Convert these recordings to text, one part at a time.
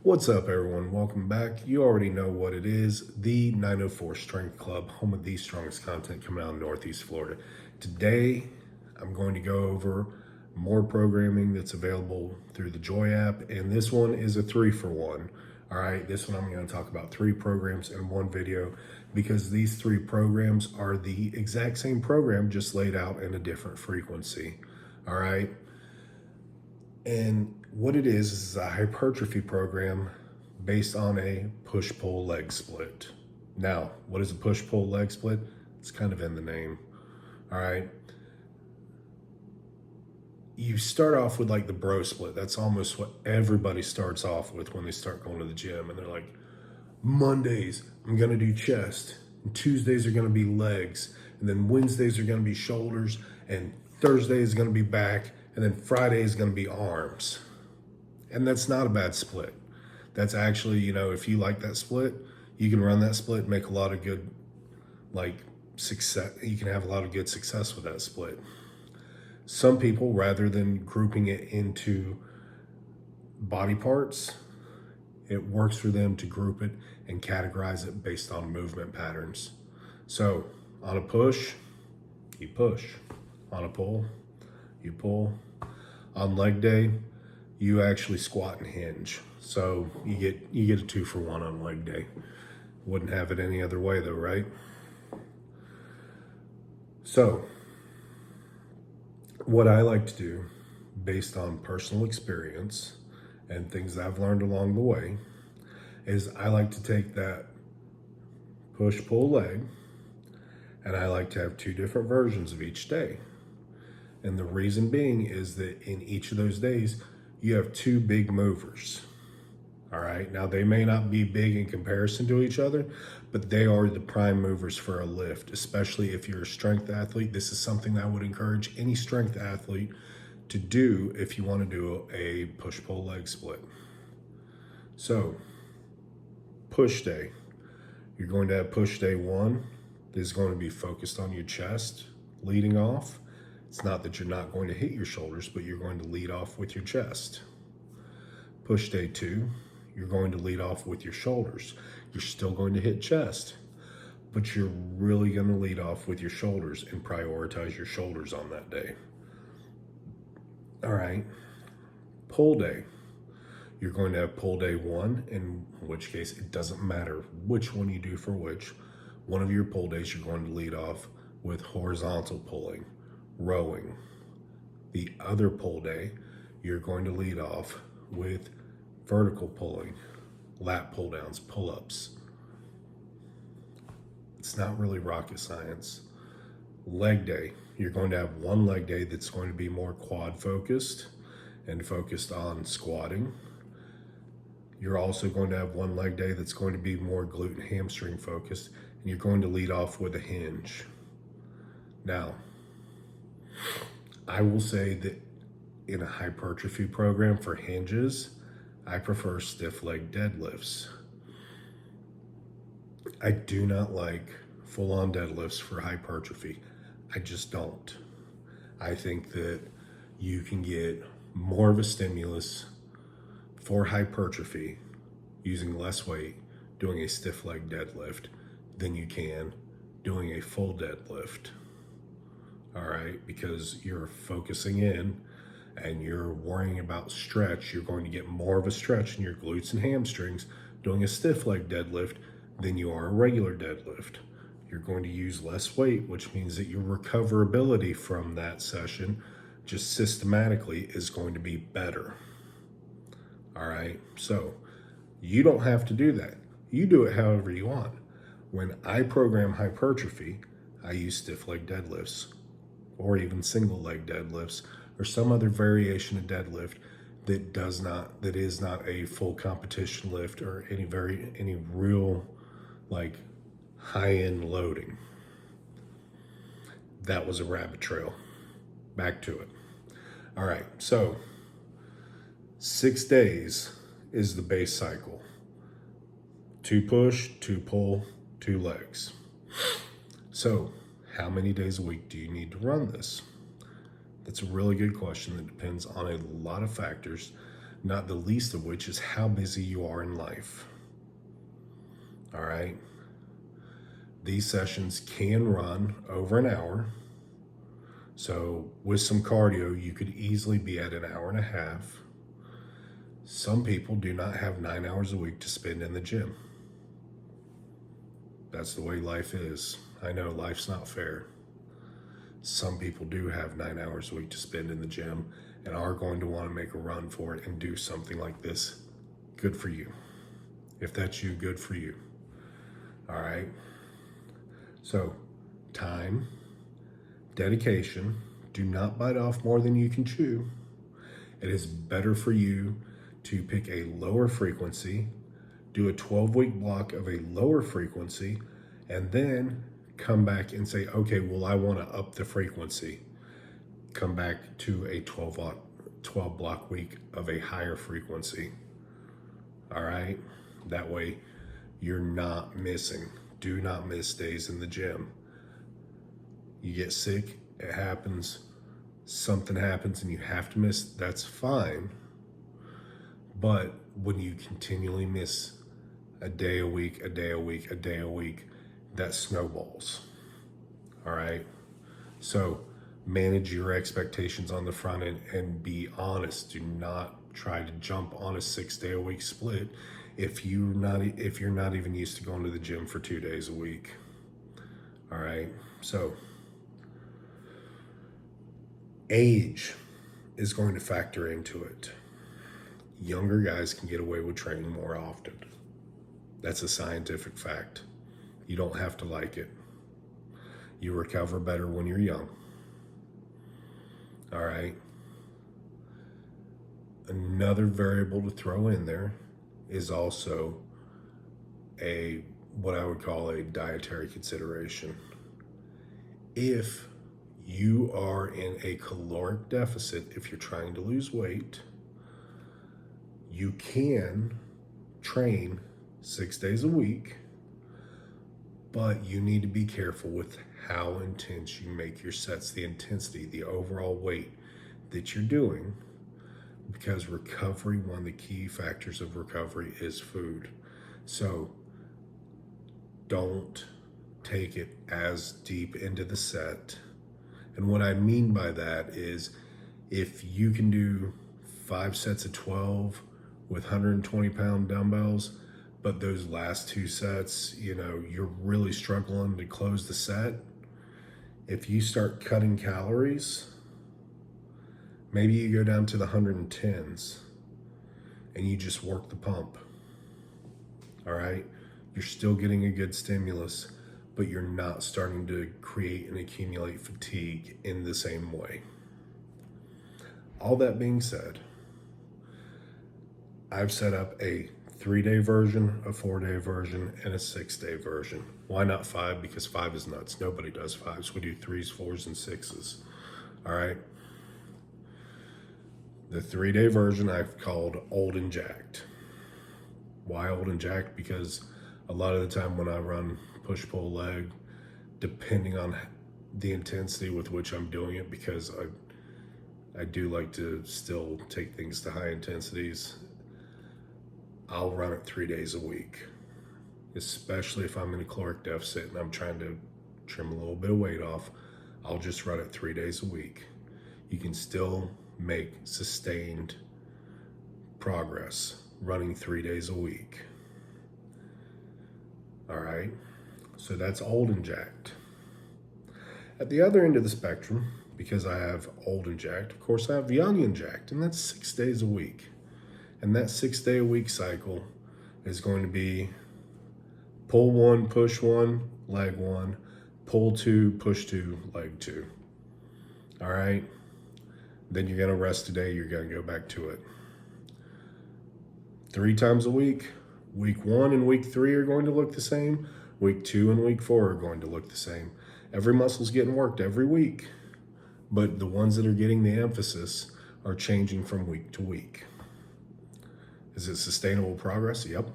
What's up, everyone? Welcome back. You already know what it is, the 904 Strength Club, home of the strongest content coming out of Northeast Florida. Today, I'm going to go over more programming that's available through the Joy app, and this one is a 3-for-1. All right, this one I'm going to talk about 3 programs in one video because these 3 programs are the exact same program, just laid out in a different frequency. All right. And what it is a hypertrophy program based on a push-pull leg split. Now, what is a push-pull leg split? It's kind of in the name. All right. You start off with like the bro split. That's almost what everybody starts off with when they start going to the gym. And they're like, Mondays, I'm going to do chest. And Tuesdays are going to be legs. And then Wednesdays are going to be shoulders. And Thursday is going to be back. And then Friday is going to be arms. And that's not a bad split. That's actually, if you like that split, you can run that split, make a lot of good, success. You can have a lot of good success with that split. Some people, rather than grouping it into body parts, it works for them to group it and categorize it based on movement patterns. So on a push, you push. On a pull, you pull. On leg day, you actually squat and hinge. So you get a 2-for-1 on leg day. Wouldn't have it any other way though, right? So what I like to do based on personal experience and things that I've learned along the way is I like to take that push-pull leg and I like to have 2 different versions of each day. And the reason being is that in each of those days, you have 2 big movers. All right. Now, they may not be big in comparison to each other, but they are the prime movers for a lift, especially if you're a strength athlete. This is something that I would encourage any strength athlete to do if you want to do a push-pull leg split. So, push day. You're going to have push day 1. This is going to be focused on your chest, leading off. It's not that you're not going to hit your shoulders, but you're going to lead off with your chest. Push day 2, you're going to lead off with your shoulders. You're still going to hit chest, but you're really going to lead off with your shoulders and prioritize your shoulders on that day. All right. Pull day. You're going to have pull day 1, in which case it doesn't matter which one you do for which. One of your pull days, you're going to lead off with horizontal pulling, rowing. The other pull day, you're going to lead off with vertical pulling, lat pull downs, pull-ups. It's not really rocket science. Leg day, you're going to have one leg day that's going to be more quad focused and focused on squatting. You're also going to have one leg day that's going to be more glute and hamstring focused, and you're going to lead off with a hinge. Now, I will say that in a hypertrophy program for hinges, I prefer stiff leg deadlifts. I do not like full-on deadlifts for hypertrophy. I just don't. I think that you can get more of a stimulus for hypertrophy using less weight doing a stiff leg deadlift than you can doing a full deadlift. All right, because you're focusing in and you're worrying about stretch. You're going to get more of a stretch in your glutes and hamstrings doing a stiff leg deadlift than you are a regular deadlift. You're going to use less weight, which means that your recoverability from that session just systematically is going to be better. All right, so you don't have to do that. You do it however you want. When I program hypertrophy, I use stiff leg deadlifts or even single leg deadlifts or some other variation of deadlift that is not a full competition lift or any real like high-end loading. That was a rabbit trail. Back to it. All right, so 6 days is the base cycle. 2 push, 2 pull, 2 legs. So how many days a week do you need to run this? That's a really good question that depends on a lot of factors not the least of which is how busy you are in life. All right. These sessions can run over an hour. So with some cardio, you could easily be at an hour and a half. Some people do not have 9 hours a week to spend in the gym. That's the way life is. I know life's not fair. Some people do have 9 hours a week to spend in the gym and are going to want to make a run for it and do something like this. Good for you. If that's you, good for you. All right. So, time, dedication, do not bite off more than you can chew. It is better for you to pick a lower frequency, do a 12-week block of a lower frequency, and then come back and say, okay, well, I want to up the frequency. Come back to a 12 block week of a higher frequency. All right. That way you're not missing. Do not miss days in the gym. You get sick, it happens, something happens and you have to miss, that's fine. But when you continually miss a day a week, that snowballs. All right. So manage your expectations on the front end and be honest. Do not try to jump on a 6-day-a-week split if you're not even used to going to the gym for 2 days a week. All right. So age is going to factor into it. Younger guys can get away with training more often. That's a scientific fact. You don't have to like it. You recover better when you're young. All right. Another variable to throw in there is also what I would call a dietary consideration. If you are in a caloric deficit, if you're trying to lose weight, you can train 6 days a week, but you need to be careful with how intense you make your sets, the intensity, the overall weight that you're doing, because recovery, one of the key factors of recovery is food. So don't take it as deep into the set. And what I mean by that is if you can do 5 sets of 12 with 120-pound dumbbells, but those last 2 sets, you're really struggling to close the set. If you start cutting calories, maybe you go down to the 110s and you just work the pump. All right. You're still getting a good stimulus, but you're not starting to create and accumulate fatigue in the same way. All that being said, I've set up a 3-day version, a 4-day version, and a 6-day version. Why not 5? Because 5 is nuts. Nobody does 5s. We do 3s, 4s, and 6s. All right. The 3-day version I've called Old and Jacked. Why old and jacked? Because a lot of the time when I run push-pull leg, depending on the intensity with which I'm doing it, because I do like to still take things to high intensities, I'll run it 3 days a week, especially if I'm in a caloric deficit and I'm trying to trim a little bit of weight off. I'll just run it 3 days a week. You can still make sustained progress running 3 days a week. All right. So that's old and jacked. At the other end of the spectrum, because I have old and jacked, of course I have young and jacked, and that's 6 days a week. And that 6-day-a-week cycle is going to be pull 1, push 1, leg 1, pull 2, push 2, leg 2. All right. Then you're going to rest a day. You're going to go back to it. 3 times a week. Week 1 and week 3 are going to look the same. Week 2 and week 4 are going to look the same. Every muscle's getting worked every week, but the ones that are getting the emphasis are changing from week to week. Is it sustainable progress? Yep.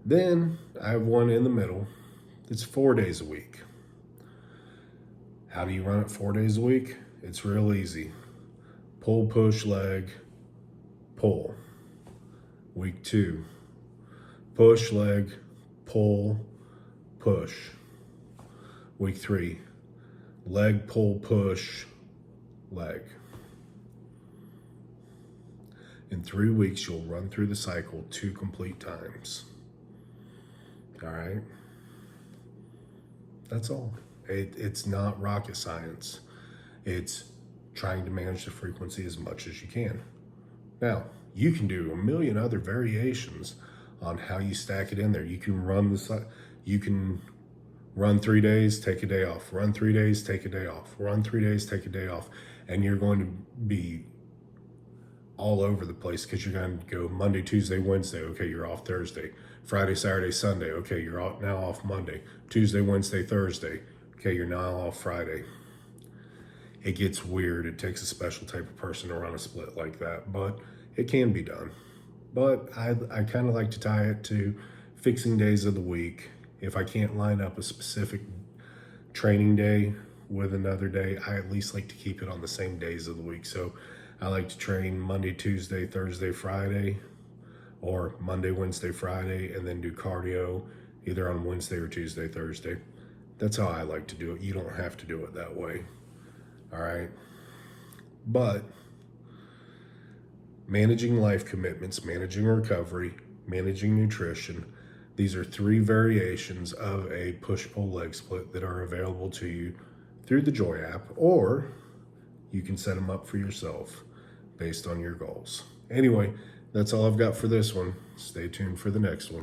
Then I have one in the middle. It's 4 days a week. How do you run it 4 days a week? It's real easy. Pull, push, leg, pull. Week 2, push, leg, pull, push. Week 3, leg, pull, push, leg. In 3 weeks, you'll run through the cycle 2 complete times. All right? That's all. It's not rocket science. It's trying to manage the frequency as much as you can. Now, you can do a million other variations on how you stack it in there. You can run you can run 3 days, take a day off, run 3 days, take a day off, run 3 days, take a day off, and you're going to be all over the place because you're going to go Monday, Tuesday, Wednesday. Okay, you're off Thursday. Friday, Saturday, Sunday. Okay, you're now off Monday. Tuesday, Wednesday, Thursday. Okay, you're now off Friday. It gets weird. It takes a special type of person to run a split like that, but it can be done. But I kind of like to tie it to fixing days of the week. If I can't line up a specific training day with another day, I at least like to keep it on the same days of the week. So I like to train Monday, Tuesday, Thursday, Friday, or Monday, Wednesday, Friday, and then do cardio either on Wednesday or Tuesday, Thursday. That's how I like to do it. You don't have to do it that way. All right. But managing life commitments, managing recovery, managing nutrition, these are 3 variations of a push-pull leg split that are available to you through the Joy app, or you can set them up for yourself based on your goals. Anyway, that's all I've got for this one. Stay tuned for the next one.